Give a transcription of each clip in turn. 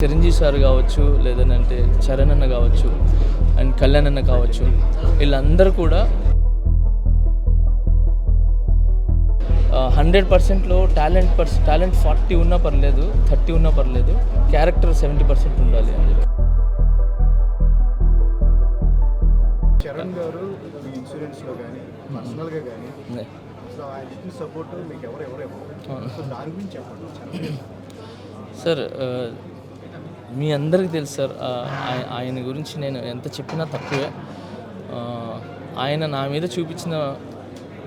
Chiranjeevi sir కావచ్చు, లేదంటే చరణ్ అన్న కావచ్చు, అండ్ కళ్యాణ్ అన్న కావచ్చు, వీళ్ళందరూ కూడా 100%లో టాలెంట్ 40 ఉన్నా పర్లేదు, 30 ఉన్నా పర్లేదు, క్యారెక్టర్ 70% ఉండాలి అని చెప్పి. చరణ్ గారు మీ ఇన్సూరెన్స్లో కానీ పర్సనల్గా కానీ సో ఆయన సపోర్ట్ మీకు ఎవరెవరేమో సో దాని గురించి చెప్పండి సార్. మీ అందరికీ తెలుసు సార్, ఆయన గురించి నేను ఎంత చెప్పినా తక్కువే. ఆయన నా మీద చూపించిన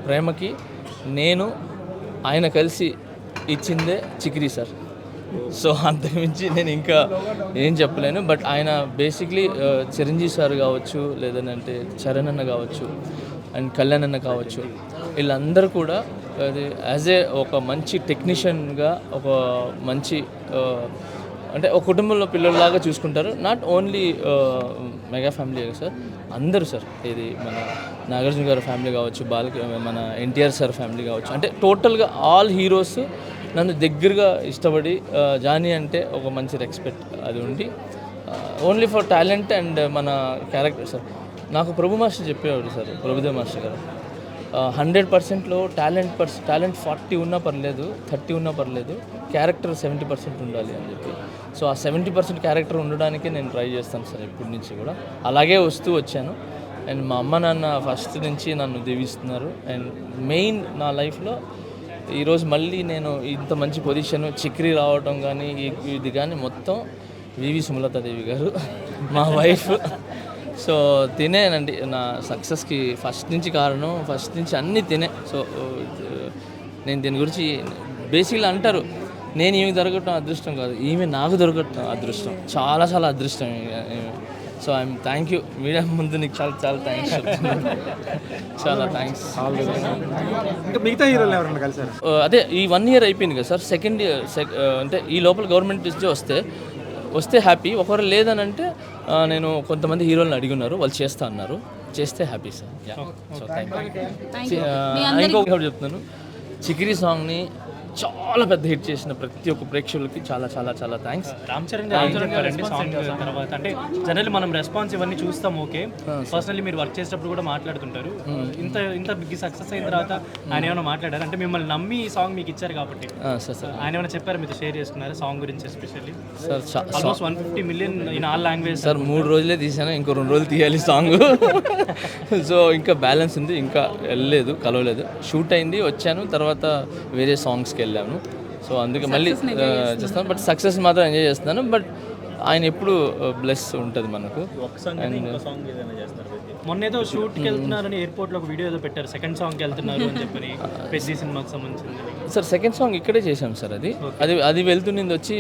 ప్రేమకి నేను ఆయన కలిసి ఇచ్చిందే చిక్రీ సార్. సో అంతకుమించి నేను ఇంకా ఏం చెప్పలేను. బట్ ఆయన బేసిక్లీ చిరంజీవి సార్ కావచ్చు, లేదంటే చరణ్ అన్న కావచ్చు, అండ్ కళ్యాణ్ అన్న కావచ్చు, వీళ్ళందరూ కూడా అది యాజ్ ఏ ఒక మంచి టెక్నీషియన్గా, ఒక మంచి అంటే ఒక కుటుంబంలో పిల్లల్లాగా చూసుకుంటారు. Not only mega family sir, అందరూ సార్. ఇది మన నాగార్జున గారి ఫ్యామిలీ కావచ్చు, మన ఎన్టీఆర్ సార్ ఫ్యామిలీ కావచ్చు, అంటే టోటల్గా ఆల్ హీరోస్ నన్ను దగ్గరగా ఇష్టపడి జానీ అంటే ఒక మంచి రెస్పెక్ట్ అది ఉండి ఓన్లీ ఫర్ టాలెంట్ అండ్ మన క్యారెక్టర్ సార్. నాకు ప్రభు మాస్టర్ చెప్పేవాడు సార్, ప్రభుదేవ్ మాస్టర్ గారు, 100%లో టాలెంట్ 40 ఉన్నా పర్లేదు, 30 ఉన్నా పర్లేదు, క్యారెక్టర్ 70% ఉండాలి అని చెప్పి. సో ఆ 70% క్యారెక్టర్ ఉండడానికే నేను ట్రై చేస్తాను సార్ ఇప్పటి నుంచి కూడా. అలాగే వస్తూ వచ్చాను. అండ్ మా అమ్మ నాన్న ఫస్ట్ నుంచి నన్ను దీవిస్తున్నారు. అండ్ మెయిన్ నా లైఫ్లో ఈరోజు మళ్ళీ నేను ఇంత మంచి పొజిషన్ చిక్రీ రావటం కానీ ఇది కానీ మొత్తం వివి సుమలతాదేవి గారు మా వైఫ్. సో తినేనండి నా సక్సెస్కి ఫస్ట్ నుంచి కారణం, ఫస్ట్ నుంచి అన్నీ తినే. సో నేను దీని గురించి బేసిక్గా అంటారు, నేను ఈమె దొరకటం అదృష్టం కాదు, ఈమె నాకు దొరకటం అదృష్టం, చాలా చాలా అదృష్టం. So I'm thank you media ముందు నీకు చాలా చాలా థ్యాంక్స్ చెప్తున్నాను. చాలా థ్యాంక్స్. ఇంకా మిగతా హీరోలు ఎవరైనా కలిసారు? అదే ఈ 1 year అయిపోయింది కదా సార్. సెకండ్ ఇయర్ అంటే ఈ లోపల గవర్నమెంట్ నుంచి వస్తే హ్యాపీ. ఒకరు లేదని అంటే నేను కొంతమంది హీరోలను అడిగి ఉన్నారు, వాళ్ళు చేస్తా అన్నారు, చేస్తే happy sir. So thank you. ఇంకొకటి చెప్తున్నాను, చికిరీ సాంగ్ని చాలా పెద్ద హిట్ చేసిన ప్రతి ఒక్క ప్రేక్షకులకి చాలా చాలా చాలా థ్యాంక్స్. రామ్ చరణ్ సాంగ్ తర్వాత అంటే జనరల్లీ మనం రెస్పాన్స్ ఇవన్నీ చూస్తాం. ఓకే, పర్సనల్లీ మీరు వర్క్ చేసేటప్పుడు కూడా మాట్లాడుతుంటారు. ఇంత బిగ్ సక్సెస్ అయిన తర్వాత ఆయన ఏమైనా మాట్లాడారు అంటే మిమ్మల్ని నమ్మి ఈ సాంగ్ మీకు ఇచ్చారు కాబట్టి సార్ ఆయన ఏమైనా చెప్పారు, మీతో షేర్ చేసుకున్నారు సాంగ్ గురించి especially? Sir almost 150 million in all language sir. 3 రోజులే తీసాను, ఇంకో 2 రోజులు తీయాలి సాంగ్. సో ఇంకా బ్యాలెన్స్ ఉంది, ఇంకా వెళ్ళలేదు, కలవలేదు. షూట్ అయింది, వచ్చాను, తర్వాత వేరే సాంగ్స్కి వెళ్ళాను. సో అందుకే మళ్ళీ చేస్తాను. బట్ సక్సెస్ మాత్రం ఎంజాయ్ చేస్తున్నాను. బట్ ఆయన ఎప్పుడు బ్లెస్ ఉంటుంది మనకు. మొన్న ఏదో షూట్కి వెళ్తున్నారని ఎయిర్పోర్ట్లో ఒక వీడియో ఏదో పెట్టారు, సెకండ్ సాంగ్కి వెళ్తున్నారు అని చెప్పని, పెద్ద సినిమాకి సంబంధించింది సార్. సెకండ్ సాంగ్ ఇక్కడే చేశాం సార్. అది వెళ్తున్నది వచ్చి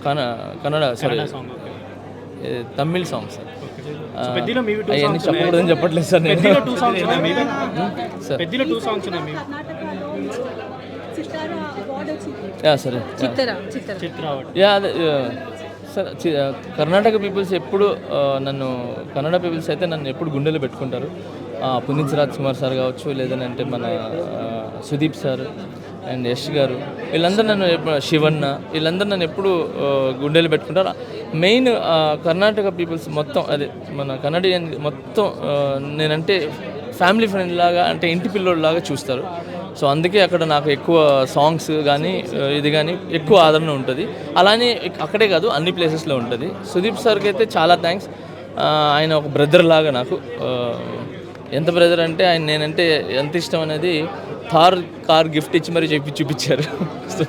Kannada song, Tamil song sir. అవన్నీ చెప్పకూడదని చెప్పట్లేదు సార్ నేను. పెద్దలో 2 songs ఉన్నాయి సరే. చిత్ర అదే సార్. కర్ణాటక పీపుల్స్ ఎప్పుడు కన్నడ పీపుల్స్ అయితే నన్ను ఎప్పుడు గుండెలో పెట్టుకుంటారు. పునీత్ రాజ్ కుమార్ సార్ కావచ్చు, లేదంటే మన సుదీప్ సార్ అండ్ యష్ గారు, వీళ్ళందరూ నన్ను శివన్న, వీళ్ళందరూ నన్ను ఎప్పుడు గుండెలు పెట్టుకుంటారు. మెయిన్ కర్ణాటక పీపుల్స్ మొత్తం, అదే మన కన్నడియన్ మొత్తం నేనంటే ఫ్యామిలీ ఫ్రెండ్ లాగా, అంటే ఇంటి పిల్లోడిలాగా చూస్తారు. సో అందుకే అక్కడ నాకు ఎక్కువ సాంగ్స్ కానీ ఇది కానీ ఎక్కువ ఆదరణ ఉంటుంది. అలానే అక్కడే కాదు, అన్ని ప్లేసెస్లో ఉంటుంది. సుదీప్ సార్కి అయితే చాలా థ్యాంక్స్. ఆయన ఒక బ్రదర్ లాగా నాకు. ఎంత బ్రదర్ అంటే నేనంటే ఎంత ఇష్టం అనేది కార్ గిఫ్ట్ ఇచ్చి మరీ చూపించారు. సో